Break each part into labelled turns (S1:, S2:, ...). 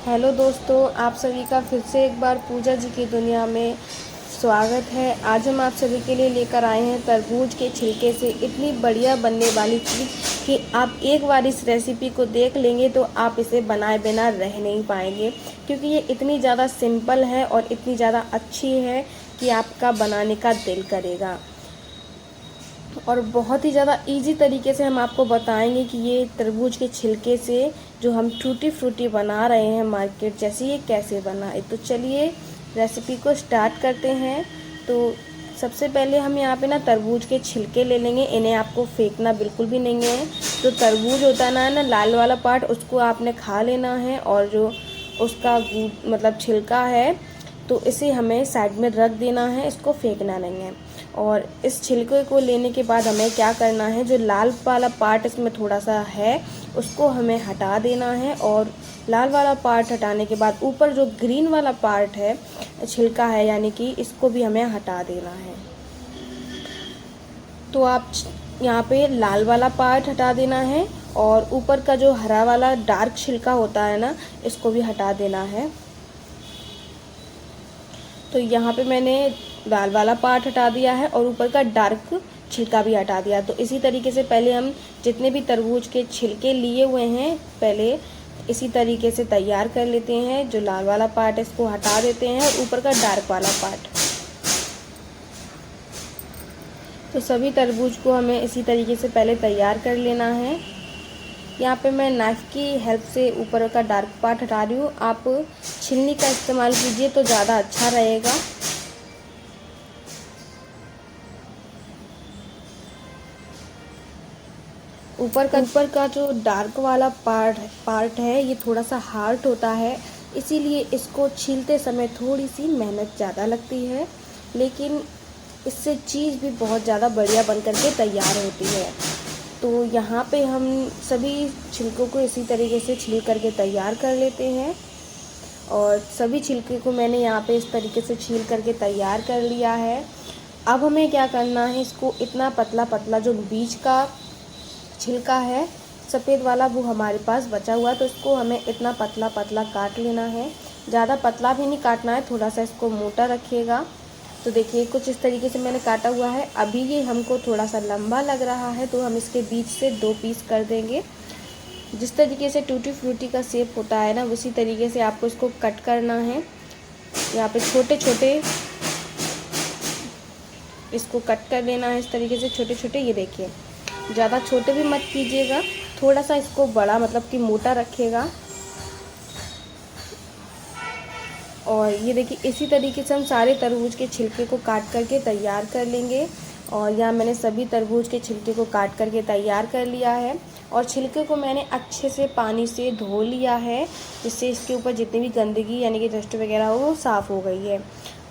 S1: Hello दोस्तों, आप सभी का फिर से एक बार पूजा जी की दुनिया में स्वागत है। आज हम आप सभी के लिए लेकर आए हैं तरबूज के छिलके से इतनी बढ़िया बनने वाली चीज़ कि आप एक बार इस रेसिपी को देख लेंगे तो आप इसे बनाए बिना रह नहीं पाएंगे, क्योंकि ये इतनी ज़्यादा सिंपल है और इतनी ज़्यादा अच्छी है कि आपका बनाने का दिल करेगा। और बहुत ही ज़्यादा इजी तरीके से हम आपको बताएंगे कि ये तरबूज के छिलके से जो हम टूटी फ्रूटी बना रहे हैं मार्केट जैसे, ये कैसे बनाए। तो चलिए रेसिपी को स्टार्ट करते हैं। तो सबसे पहले हम यहाँ पे ना तरबूज के छिलके ले लेंगे। इन्हें आपको फेंकना बिल्कुल भी नहीं है। जो तरबूज होता है ना लाल वाला पार्ट, उसको आपने खा लेना है, और जो उसका मतलब छिलका है तो इसे हमें साइड में रख देना है, इसको फेंकना नहीं है। और इस छिलके को लेने के बाद हमें क्या करना है, जो लाल वाला पार्ट इसमें थोड़ा सा है उसको हमें हटा देना है। और लाल वाला पार्ट हटाने के बाद ऊपर जो ग्रीन वाला पार्ट है छिलका है, यानी कि इसको भी हमें हटा देना है। तो आप यहाँ पे लाल वाला पार्ट हटा देना है, और ऊपर का जो हरा वाला डार्क छिलका होता है ना, इसको भी हटा देना है। तो यहाँ पे मैंने लाल वाला पार्ट हटा दिया है और ऊपर का डार्क छिलका भी हटा दिया। तो इसी तरीके से पहले हम जितने भी तरबूज के छिलके लिए हुए हैं पहले इसी तरीके से तैयार कर लेते हैं। जो लाल वाला पार्ट है इसको हटा देते हैं और ऊपर का डार्क वाला पार्ट। तो सभी तरबूज को हमें इसी तरीके से पहले तैयार कर लेना है। यहाँ पे मैं नाइफ़ की हेल्प से ऊपर का डार्क पार्ट हटा रही हूँ। आप छीलनी का इस्तेमाल कीजिए तो ज़्यादा अच्छा रहेगा। ऊपर का जो डार्क वाला पार्ट है ये थोड़ा सा हार्ड होता है, इसीलिए इसको छीलते समय थोड़ी सी मेहनत ज़्यादा लगती है, लेकिन इससे चीज़ भी बहुत ज़्यादा बढ़िया बन करके तैयार होती है। तो यहाँ पे हम सभी छिलकों को इसी तरीके से छील करके तैयार कर लेते हैं। और सभी छिलके को मैंने यहाँ पे इस तरीके से छील करके तैयार कर लिया है। अब हमें क्या करना है, इसको इतना पतला पतला जो बीच का छिलका है सफ़ेद वाला वो हमारे पास बचा हुआ है, तो इसको हमें इतना पतला पतला काट लेना है। ज़्यादा पतला भी नहीं काटना है, थोड़ा सा इसको मोटा रखिएगा। तो देखिए कुछ इस तरीके से मैंने काटा हुआ है। अभी ये हमको थोड़ा सा लंबा लग रहा है तो हम इसके बीच से 2 पीस कर देंगे। जिस तरीके से टूटी फ्रूटी का शेप होता है ना, उसी तरीके से आपको इसको कट करना है। यहाँ पे छोटे छोटे इसको कट कर लेना है इस तरीके से छोटे छोटे। ये देखिए ज़्यादा छोटे भी मत कीजिएगा, थोड़ा सा इसको बड़ा मतलब कि मोटा रखिएगा। और ये देखिए इसी तरीके से हम सारे तरबूज के छिलके को काट करके तैयार कर लेंगे। और यहाँ मैंने सभी तरबूज के छिलके को काट करके तैयार कर लिया है, और छिलके को मैंने अच्छे से पानी से धो लिया है, जिससे इसके ऊपर जितनी भी गंदगी यानी कि डस्ट वगैरह हो वो साफ़ हो गई है।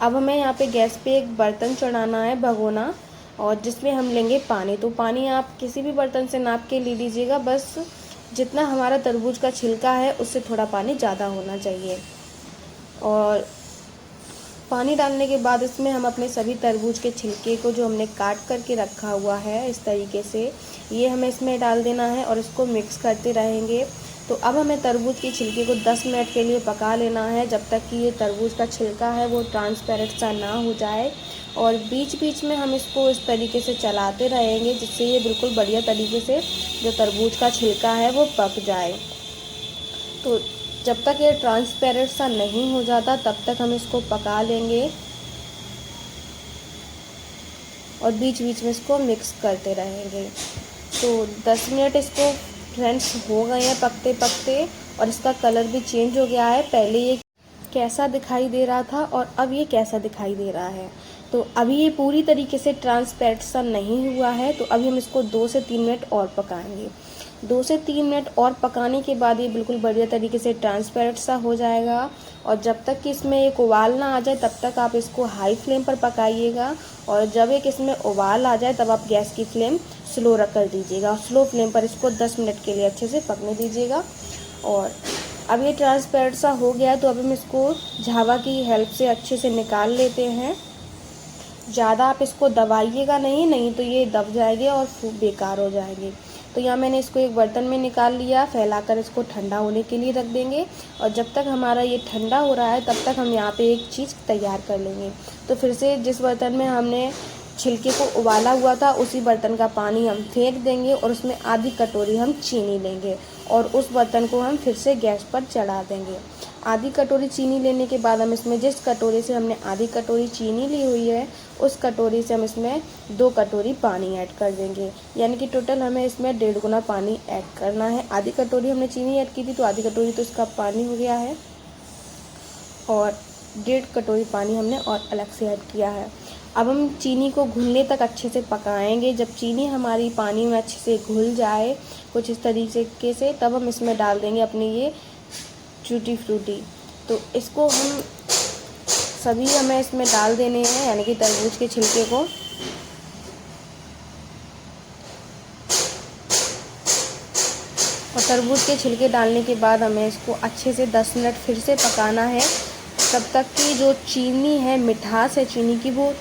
S1: अब हमें यहाँ पे गैस पे एक बर्तन चढ़ाना है, भगोना, और जिसमें हम लेंगे पानी। तो पानी आप किसी भी बर्तन से नाप के ले लीजिएगा, बस जितना हमारा तरबूज का छिलका है उससे थोड़ा पानी ज़्यादा होना चाहिए। और पानी डालने के बाद इसमें हम अपने सभी तरबूज के छिलके को जो हमने काट करके रखा हुआ है इस तरीके से, ये हमें इसमें डाल देना है और इसको मिक्स करते रहेंगे। तो अब हमें तरबूज के छिलके को 10 मिनट के लिए पका लेना है, जब तक कि ये तरबूज का छिलका है वो ट्रांसपेरेंट सा ना हो जाए। और बीच बीच में हम इसको इस तरीके से चलाते रहेंगे, जिससे ये बिल्कुल बढ़िया तरीके से जो तरबूज का छिलका है वो पक जाए। तो जब तक ये ट्रांसपेरेंट सा नहीं हो जाता तब तक हम इसको पका लेंगे, और बीच बीच में इसको मिक्स करते रहेंगे। तो 10 मिनट इसको फ्रेंड्स हो गए हैं पकते पकते, और इसका कलर भी चेंज हो गया है। पहले ये कैसा दिखाई दे रहा था और अब ये कैसा दिखाई दे रहा है। तो अभी ये पूरी तरीके से ट्रांसपेरेंट सा नहीं हुआ है, तो अभी हम इसको 2 से 3 मिनट और पकाएंगे। 2 से 3 मिनट और पकाने के बाद ये बिल्कुल बढ़िया तरीके से ट्रांसपेरेंट सा हो जाएगा। और जब तक कि इसमें एक उबाल ना आ जाए तब तक आप इसको हाई फ्लेम पर पकाइएगा, और जब एक इसमें उबाल आ जाए तब आप गैस की फ्लेम स्लो रख कर दीजिएगा, और स्लो फ्लेम पर इसको 10 मिनट के लिए अच्छे से पकने दीजिएगा। और अब ये ट्रांसपेरेंट सा हो गया है, तो अब हम इसको झावा की हेल्प से अच्छे से निकाल लेते हैं। ज़्यादा आप इसको दबाइएगा नहीं तो ये दब जाएंगे और बेकार हो जाएंगे। तो यहाँ मैंने इसको एक बर्तन में निकाल लिया, फैलाकर इसको ठंडा होने के लिए रख देंगे। और जब तक हमारा ये ठंडा हो रहा है तब तक हम यहाँ पे एक चीज़ तैयार कर लेंगे। तो फिर से जिस बर्तन में हमने छिलके को उबाला हुआ था उसी बर्तन का पानी हम फेंक देंगे और उसमें आधी कटोरी हम चीनी लेंगे और उस बर्तन को हम फिर से गैस पर चढ़ा देंगे। आधी कटोरी चीनी लेने के बाद हम इसमें जिस कटोरी से हमने आधी कटोरी चीनी ली हुई है उस कटोरी से हम इसमें 2 कटोरी पानी ऐड कर देंगे, यानी कि टोटल हमें इसमें 1.5 गुना पानी ऐड करना है। आधी कटोरी हमने चीनी ऐड की थी तो आधी कटोरी तो इसका पानी हो गया है और 1.5 कटोरी पानी हमने और अलग से ऐड किया है। अब हम चीनी को घुलने तक अच्छे से पकाएंगे। जब चीनी हमारी पानी में अच्छे से घुल जाए कुछ इस तरीके से, तब हम इसमें डाल देंगे अपनी ये टूटी फ्रूटी। तो इसको हम सभी हमें इसमें डाल देने हैं, यानी कि तरबूज के छिलके को। और तरबूज के छिलके डालने के बाद हमें इसको अच्छे से 10 मिनट फिर से पकाना है, तब तक कि जो चीनी है, मिठास है चीनी की, वो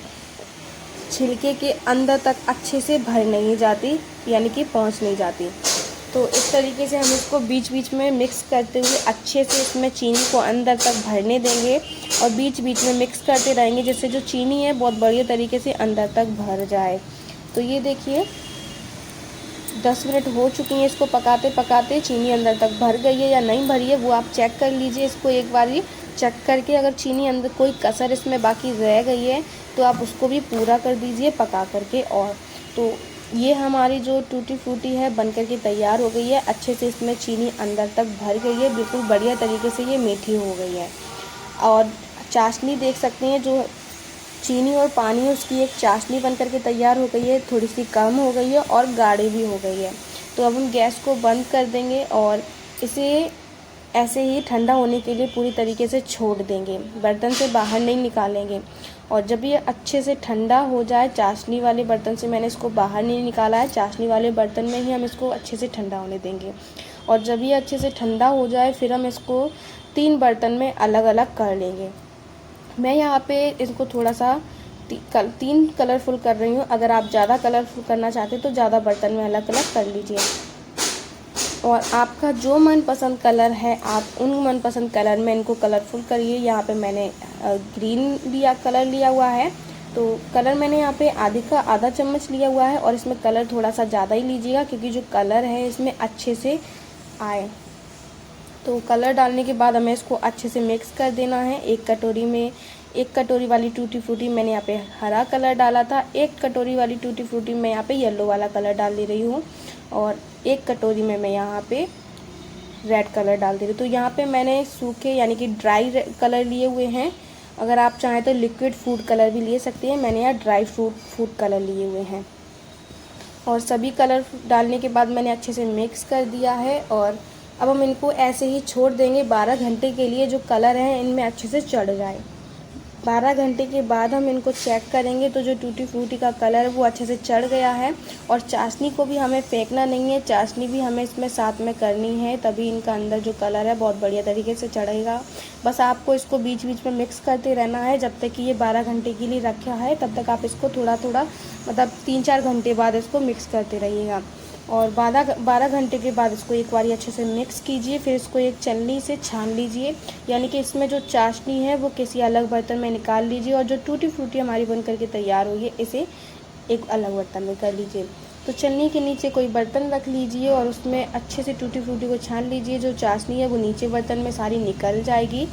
S1: छिलके के अंदर तक अच्छे से भर नहीं जाती, यानी कि पहुंच नहीं जाती। तो इस तरीके से हम इसको बीच बीच में मिक्स करते हुए अच्छे से इसमें चीनी को अंदर तक भरने देंगे और बीच बीच में मिक्स करते रहेंगे, जिससे जो चीनी है बहुत बढ़िया तरीके से अंदर तक भर जाए। तो ये देखिए 10 मिनट हो चुकी हैं इसको पकाते पकाते। चीनी अंदर तक भर गई है या नहीं भरी है वो आप चेक कर लीजिए इसको एक बारी चेक करके। अगर चीनी अंदर कोई कसर इसमें बाकी रह गई है तो आप उसको भी पूरा कर दीजिए पका करके। और तो ये हमारी जो टूटी फ्रूटी है बनकर के तैयार हो गई है। अच्छे से इसमें चीनी अंदर तक भर गई है, बिल्कुल बढ़िया तरीके से ये मीठी हो गई है। और चाशनी देख सकते हैं, जो चीनी और पानी उसकी एक चाशनी बनकर के तैयार हो गई है, थोड़ी सी कम हो गई है और गाढ़ी भी हो गई है। तो अब हम गैस को बंद कर देंगे और इसे ऐसे ही ठंडा होने के लिए पूरी तरीके से छोड़ देंगे, बर्तन से बाहर नहीं निकालेंगे। और जब ये अच्छे से ठंडा हो जाए, चाशनी वाले बर्तन से मैंने इसको बाहर नहीं निकाला है, चाशनी वाले बर्तन में ही हम इसको अच्छे से ठंडा होने देंगे। और जब ये अच्छे से ठंडा हो जाए फिर हम इसको 3 बर्तन में अलग अलग कर लेंगे। मैं यहाँ पे इसको थोड़ा सा 3 कलरफुल कर रही हूँ। अगर आप ज़्यादा कलरफुल करना चाहते हैं तो ज़्यादा बर्तन में अलग अलग कर लीजिए। और आपका जो मनपसंद कलर है आप उन मनपसंद कलर में इनको कलरफुल करिए। यहाँ पे मैंने ग्रीन कलर लिया हुआ है, तो कलर मैंने यहाँ पे आधा चम्मच लिया हुआ है और इसमें कलर थोड़ा सा ज़्यादा ही लीजिएगा क्योंकि जो कलर है इसमें अच्छे से आए। तो कलर डालने के बाद हमें इसको अच्छे से मिक्स कर देना है। एक कटोरी में 1 कटोरी वाली टूटी फ्रूटी मैंने यहाँ पे हरा कलर डाला था, 1 कटोरी वाली टूटी फ्रूटी मैं यहाँ पे येलो वाला कलर डाल दे रही हूँ और 1 कटोरी में मैं यहाँ पे रेड कलर डाल दे रही हूँ। तो यहाँ पे मैंने सूखे यानी कि ड्राई कलर लिए हुए हैं। अगर आप चाहें तो लिक्विड फूड कलर भी ले सकते हैं, मैंने यहाँ ड्राई फूड कलर लिए हुए हैं। और सभी कलर डालने के बाद मैंने अच्छे से मिक्स कर दिया है और अब हम इनको ऐसे ही छोड़ देंगे 12 घंटे के लिए, जो कलर है इनमें अच्छे से चढ़ जाए। 12 घंटे के बाद हम इनको चेक करेंगे तो जो टूटी फ्रूटी का कलर है वो अच्छे से चढ़ गया है। और चाशनी को भी हमें फेंकना नहीं है, चाशनी भी हमें इसमें साथ में करनी है, तभी इनका अंदर जो कलर है बहुत बढ़िया तरीके से चढ़ेगा। बस आपको इसको बीच बीच में मिक्स करते रहना है जब तक कि ये 12 घंटे के लिए रखा है, तब तक आप इसको थोड़ा थोड़ा मतलब 3-4 घंटे बाद इसको मिक्स करते रहिएगा। और 12 घंटे के बाद इसको एक बार अच्छे से मिक्स कीजिए, फिर इसको एक छलनी से छान लीजिए, यानी कि इसमें जो चाशनी है वो किसी अलग बर्तन में निकाल लीजिए और जो टूटी फ्रूटी हमारी बन करके तैयार हुई है इसे एक अलग बर्तन में कर लीजिए। तो छलनी के नीचे कोई बर्तन रख लीजिए और उसमें अच्छे से टूटी फ्रूटी को छान लीजिए। जो चाशनी है वो नीचे बर्तन में सारी निकल जाएगी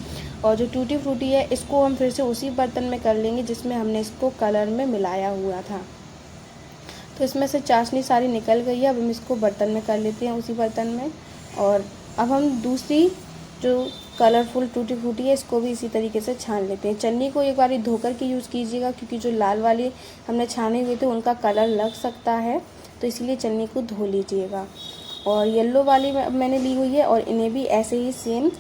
S1: और जो टूटी फ्रूटी है इसको हम फिर से उसी बर्तन में कर लेंगे जिसमें हमने इसको कलर में मिलाया हुआ था। तो इसमें से चाशनी सारी निकल गई है। अब हम इसको बर्तन में कर लेते हैं उसी बर्तन में। और अब हम दूसरी जो कलरफुल टूटी फ्रूटी है इसको भी इसी तरीके से छान लेते हैं। छन्नी को एक बार धोकर के यूज़ कीजिएगा क्योंकि जो लाल वाले हमने छाने हुए थे उनका कलर लग सकता है, तो इसलिए छन्नी को धो लीजिएगा। और येलो वाली मैंने ली हुई है और इन्हें भी ऐसे ही सेम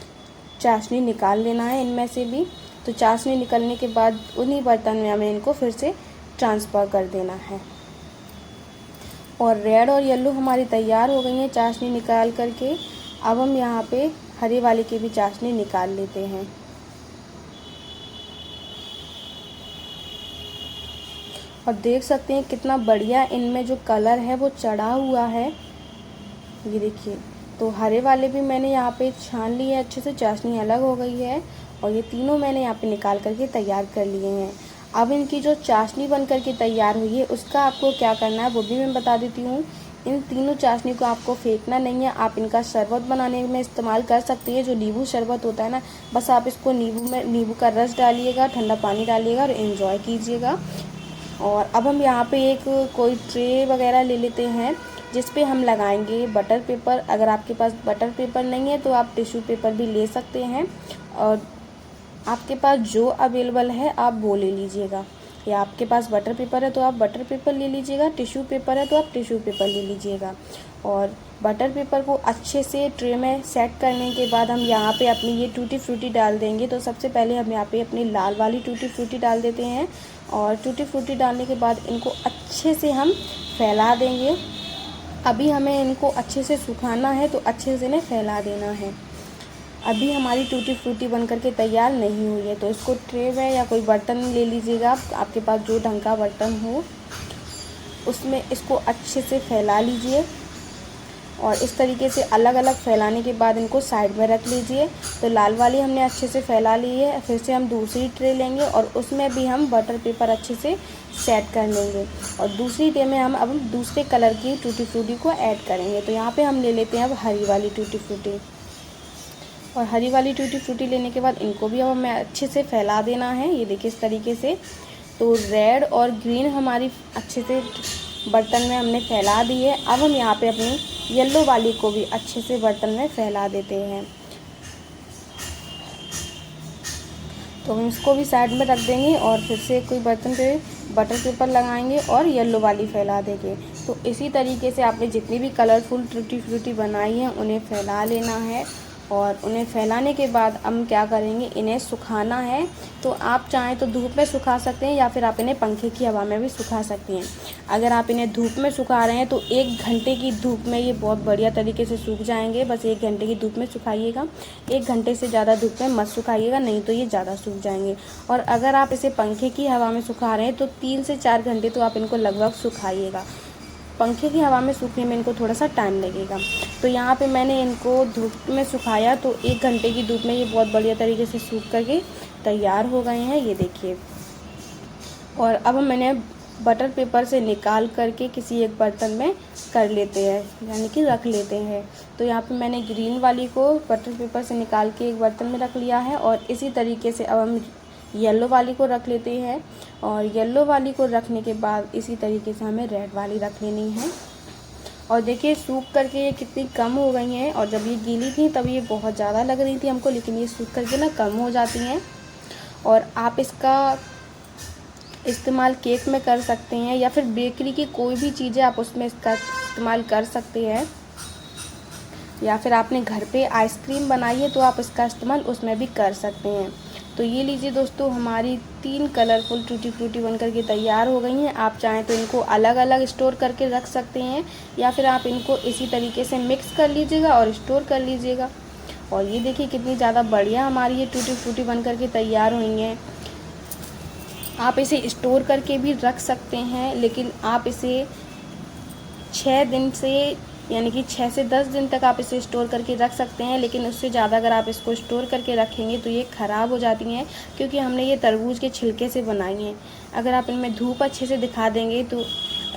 S1: चाशनी निकाल लेना है इनमें से भी। तो चाशनी निकलने के बाद उन्हीं बर्तन में हमें इनको फिर से ट्रांसफ़र कर देना है। और रेड और येलो हमारी तैयार हो गई हैं चाशनी निकाल करके। अब हम यहाँ पे हरे वाले की भी चाशनी निकाल लेते हैं। और देख सकते हैं कितना बढ़िया इनमें जो कलर है वो चढ़ा हुआ है। ये देखिए, तो हरे वाले भी मैंने यहाँ पे छान लिए अच्छे से, चाशनी अलग हो गई है और ये तीनों मैंने यहाँ पे निकाल करके तैयार कर लिए हैं। अब इनकी जो चाशनी बन करके तैयार हुई है उसका आपको क्या करना है वो भी मैं बता देती हूँ। इन तीनों चाशनी को आपको फेंकना नहीं है, आप इनका शरबत बनाने में इस्तेमाल कर सकते हैं। जो नींबू शरबत होता है ना, बस आप इसको नींबू का रस डालिएगा, ठंडा पानी डालिएगा और एंजॉय कीजिएगा। और अब हम यहाँ पे एक कोई ट्रे वगैरह ले लेते हैं जिस पे हम लगाएंगे बटर पेपर। अगर आपके पास बटर पेपर नहीं है तो आप टिश्यू पेपर भी ले सकते हैं, और आपके पास जो अवेलेबल है आप वो ले लीजिएगा। या आपके पास बटर पेपर है तो आप बटर पेपर ले लीजिएगा, टिश्यू पेपर है तो आप टिश्यू पेपर ले लीजिएगा। और बटर पेपर को अच्छे से ट्रे में सेट करने के बाद हम यहाँ पे अपनी ये टूटी फ्रूटी डाल देंगे। तो सबसे पहले हम यहाँ पे अपनी लाल वाली टूटी फ्रूटी डाल देते हैं, और टूटी फ्रूटी डालने के बाद इनको अच्छे से हम फैला देंगे। अभी हमें इनको अच्छे से सुखाना है तो अच्छे से इन्हें फैला देना है। अभी हमारी टूटी फ्रूटी बन करके तैयार नहीं हुई है, तो इसको ट्रे में या कोई बर्तन ले लीजिएगा, आपके पास जो ढंग का बर्तन हो उसमें इसको अच्छे से फैला लीजिए। और इस तरीके से अलग अलग फैलाने के बाद इनको साइड में रख लीजिए। तो लाल वाली हमने अच्छे से फैला ली है, फिर से हम दूसरी ट्रे लेंगे और उसमें भी हम बटर पेपर अच्छे से सेट कर लेंगे। और दूसरी ट्रे में हम अब दूसरे कलर की टूटी फ्रूटी को ऐड करेंगे। तो यहाँ पे हम ले लेते हैं अब हरी वाली टूटी फ्रूटी, और हरी वाली टूटी फ्रूटी लेने के बाद इनको भी अब हमें अच्छे से फैला देना है। ये देखिए इस तरीके से। तो रेड और ग्रीन हमारी अच्छे से बर्तन में हमने फैला दी है। अब हम यहाँ पे अपनी येलो वाली को भी अच्छे से बर्तन में फैला देते हैं। तो हम इसको भी साइड में रख देंगे और फिर से कोई बर्तन पे बटर पेपर लगाएंगे और येलो वाली फैला देंगे। तो इसी तरीके से आपने जितनी भी कलरफुल टूटी फ्रूटी बनाई है उन्हें फैला लेना है। और उन्हें फैलाने के बाद हम क्या करेंगे, इन्हें सुखाना है। तो आप चाहें तो धूप में सुखा सकते हैं या फिर आप इन्हें पंखे की हवा में भी सुखा सकते हैं। अगर आप इन्हें धूप में सुखा रहे हैं तो 1 घंटे की धूप में ये बहुत बढ़िया तरीके से सूख जाएंगे। बस 1 घंटे की धूप में सुखाइएगा, 1 घंटे से ज़्यादा धूप में मत सुखाइएगा, नहीं तो ये ज़्यादा सूख जाएंगे। और अगर आप इसे पंखे की हवा में सुखा रहे हैं तो 3 से 4 घंटे तो आप इनको लगभग सुखाइएगा। पंखे की हवा में सूखने में इनको थोड़ा सा टाइम लगेगा। तो यहाँ पे मैंने इनको धूप में सुखाया तो 1 घंटे की धूप में ये बहुत बढ़िया तरीके से सूख करके तैयार हो गए हैं, ये देखिए। और अब मैंने बटर पेपर से निकाल करके किसी एक बर्तन में कर लेते हैं, यानी कि रख लेते हैं। तो यहाँ पे मैंने ग्रीन वाली को बटर पेपर से निकाल के एक बर्तन में रख लिया है, और इसी तरीके से अब हम येलो वाली को रख लेते हैं। और येलो वाली को रखने के बाद इसी तरीके से हमें रेड वाली रख लेनी है। और देखिए सूख करके ये कितनी कम हो गई हैं, और जब ये गीली थी तब ये बहुत ज़्यादा लग रही थी हमको, लेकिन ये सूख करके ना कम हो जाती हैं। और आप इसका इस्तेमाल केक में कर सकते हैं या फिर बेकरी की कोई भी चीज़ें आप उसमें इसका इस्तेमाल कर सकते हैं। या फिर आपने घर पे आइसक्रीम बनाई है तो आप इसका इस्तेमाल उसमें भी कर सकते हैं। तो ये लीजिए दोस्तों, हमारी 3 कलरफुल टूटी फ्रूटी बनकर के तैयार हो गई हैं। आप चाहें तो इनको अलग अलग स्टोर करके रख सकते हैं, या फिर आप इनको इसी तरीके से मिक्स कर लीजिएगा और स्टोर कर लीजिएगा। और ये देखिए कितनी ज़्यादा बढ़िया हमारी ये टूटी फ्रूटी बनकर के तैयार हुई हैं। आप इसे स्टोर करके भी रख सकते हैं, लेकिन आप इसे 6 दिन से यानी कि 6 से 10 दिन तक आप इसे स्टोर करके रख सकते हैं। लेकिन उससे ज़्यादा अगर आप इसको स्टोर करके रखेंगे तो ये ख़राब हो जाती हैं, क्योंकि हमने ये तरबूज के छिलके से बनाई हैं। अगर आप इनमें धूप अच्छे से दिखा देंगे तो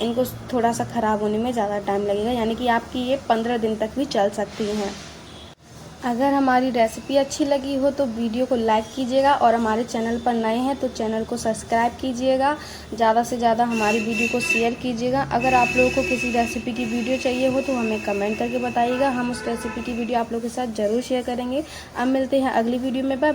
S1: इनको थोड़ा सा ख़राब होने में ज़्यादा टाइम लगेगा, यानी कि आपकी ये 15 दिन तक भी चल सकती हैं। अगर हमारी रेसिपी अच्छी लगी हो तो वीडियो को लाइक कीजिएगा, और हमारे चैनल पर नए हैं तो चैनल को सब्सक्राइब कीजिएगा। ज़्यादा से ज़्यादा हमारी वीडियो को शेयर कीजिएगा। अगर आप लोगों को किसी रेसिपी की वीडियो चाहिए हो तो हमें कमेंट करके बताइएगा, हम उस रेसिपी की वीडियो आप लोगों के साथ ज़रूर शेयर करेंगे। अब मिलते हैं अगली वीडियो में। बाय।